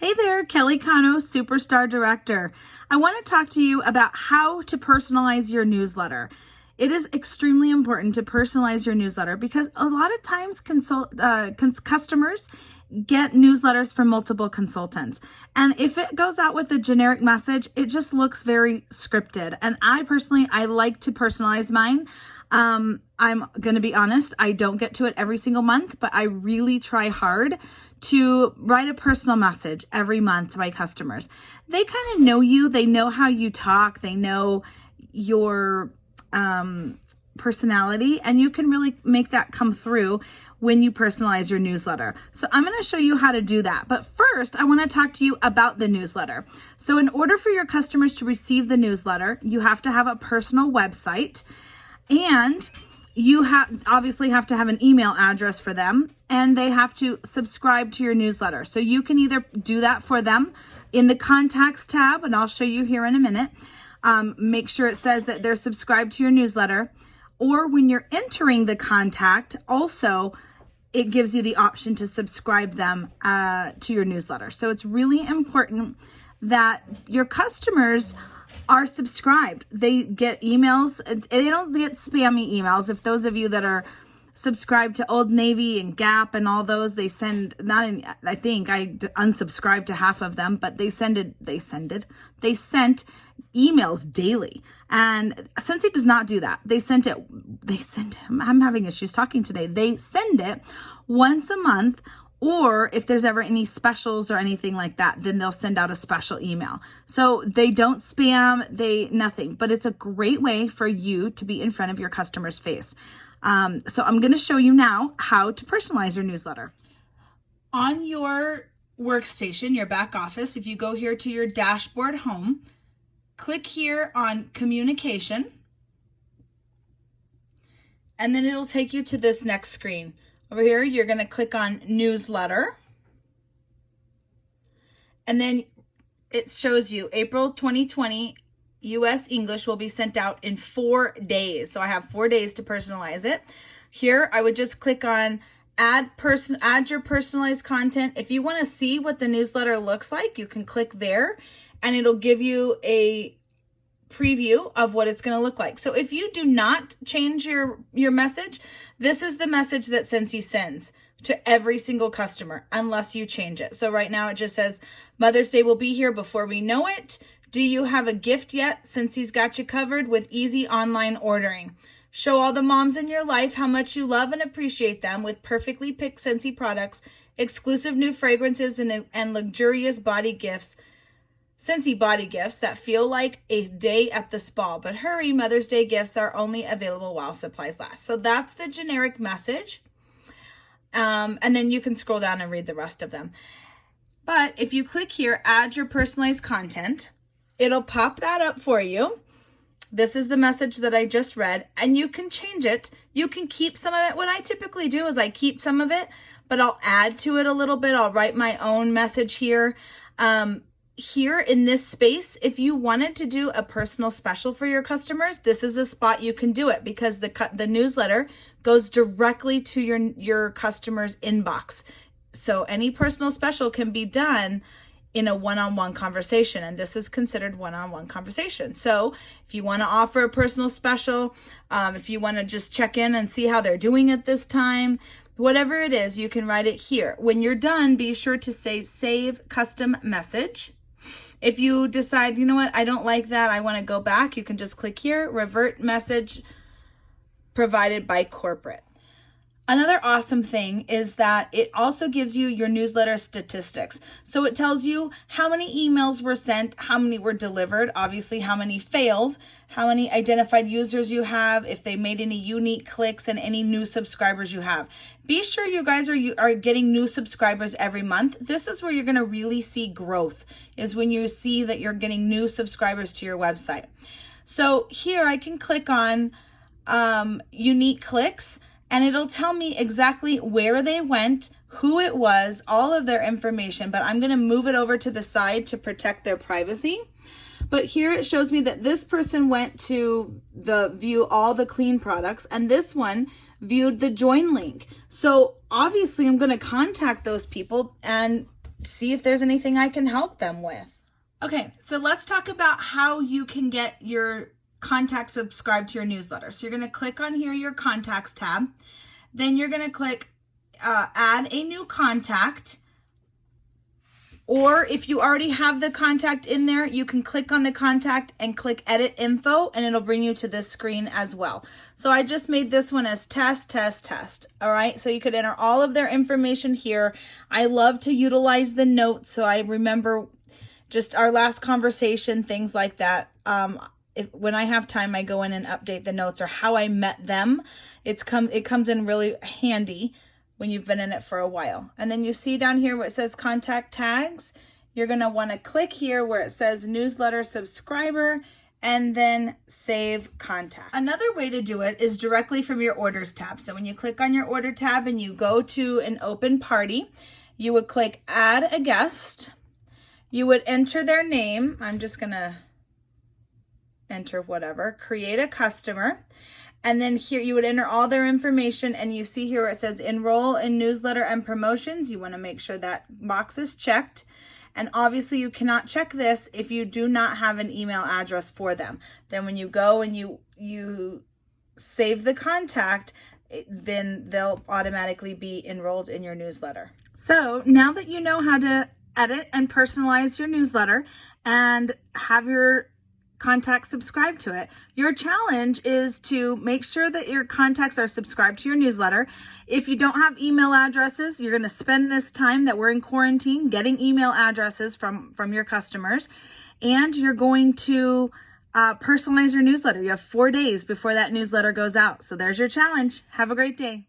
Hey there, Kelly Cano, Superstar Director. I want to talk to you about how to personalize your newsletter. It is extremely important to personalize your newsletter because a lot of times customers get newsletters from multiple consultants. And if it goes out with a generic message, it just looks very scripted. And I like to personalize mine. I'm going to be honest, I don't get to it every single month, but I really try hard to write a personal message every month to my customers. They kind of know you, they know how you talk, they know your personality, and you can really make that come through when you personalize your newsletter. So I'm going to show you how to do that. But first, I want to talk to you about the newsletter. So in order for your customers to receive the newsletter, you have to have a personal website, and you obviously have to have an email address for them, and they have to subscribe to your newsletter. So you can either do that for them in the contacts tab, and I'll show you here in a minute. Make sure it says that they're subscribed to your newsletter, or when you're entering the contact, also it gives you the option to subscribe them to your newsletter. So it's really important that your customers are subscribed. They get emails. They don't get spammy emails. If those of you that are subscribed to Old Navy and Gap and all those, they send, I think I unsubscribed to half of them, but they sent emails daily. And Scentsy does not do that. I'm having issues talking today. They send it once a month, or if there's ever any specials or anything like that, then they'll send out a special email. So they don't spam, nothing, but it's a great way for you to be in front of your customer's face. So I'm going to show you now how to personalize your newsletter. On your workstation, your back office, if you go here to your dashboard home, click here on communication, and then it'll take you to this next screen. Over here, you're going to click on newsletter, and then it shows you April 2020 US English will be sent out in 4 days. So I have 4 days to personalize it. Here, I would just click on add your personalized content. If you want to see what the newsletter looks like, you can click there, and it'll give you a preview of what it's going to look like. So if you do not change your message, this is the message that Scentsy sends to every single customer unless you change it. So right now it just says Mother's Day will be here before we know it. Do you have a gift yet? Scensy's got you covered with easy online ordering. Show all the moms in your life how much you love and appreciate them with perfectly picked Scentsy products, exclusive new fragrances, and luxurious body gifts. Scentsy body gifts that feel like a day at the spa. But hurry, Mother's Day gifts are only available while supplies last. So that's the generic message. And then you can scroll down and read the rest of them. But if you click here, add your personalized content, it'll pop that up for you. This is the message that I just read, and you can change it. You can keep some of it. What I typically do is I keep some of it, but I'll add to it a little bit. I'll write my own message here. Here in this space, if you wanted to do a personal special for your customers, this is a spot you can do it because the newsletter goes directly to your customer's inbox. So any personal special can be done in a one-on-one conversation, and this is considered one-on-one conversation. So if you want to offer a personal special, if you want to just check in and see how they're doing at this time, whatever it is, you can write it here. When you're done, be sure to say save custom message. If you decide, you know what, I don't like that, I want to go back, you can just click here, revert message provided by corporate. Another awesome thing is that it also gives you your newsletter statistics. So it tells you how many emails were sent, how many were delivered, obviously how many failed, how many identified users you have, if they made any unique clicks, and any new subscribers you have. Be sure you guys are getting new subscribers every month. This is where you're going to really see growth, is when you see that you're getting new subscribers to your website. So here I can click on unique clicks, and it'll tell me exactly where they went, who it was, all of their information, but I'm going to move it over to the side to protect their privacy. But here it shows me that this person went to view all the clean products, and this one viewed the join link. So obviously I'm going to contact those people and see if there's anything I can help them with. Okay, so let's talk about how you can get your contacts subscribed to your newsletter. So you're going to click on here, your contacts tab. Then you're going to click add a new contact. Or if you already have the contact in there, you can click on the contact and click edit info, and it'll bring you to this screen as well. So I just made this one as test, test, test. All right, so you could enter all of their information here. I love to utilize the notes so I remember just our last conversation, things like that. When I have time, I go in and update the notes or how I met them. It comes in really handy when you've been in it for a while. And then you see down here where it says contact tags. You're going to want to click here where it says newsletter subscriber and then save contact. Another way to do it is directly from your orders tab. So when you click on your order tab and you go to an open party, you would click add a guest. You would enter their name. I'm just going to enter whatever, create a customer. And then here you would enter all their information, and you see here where it says enroll in newsletter and promotions. You want to make sure that box is checked. And obviously you cannot check this if you do not have an email address for them. Then when you go and you save the contact, then they'll automatically be enrolled in your newsletter. So now that you know how to edit and personalize your newsletter and have your contacts subscribe to it, your challenge is to make sure that your contacts are subscribed to your newsletter. If you don't have email addresses, you're going to spend this time that we're in quarantine getting email addresses from your customers, and you're going to personalize your newsletter. You have 4 days before that newsletter goes out. So there's your challenge. Have a great day.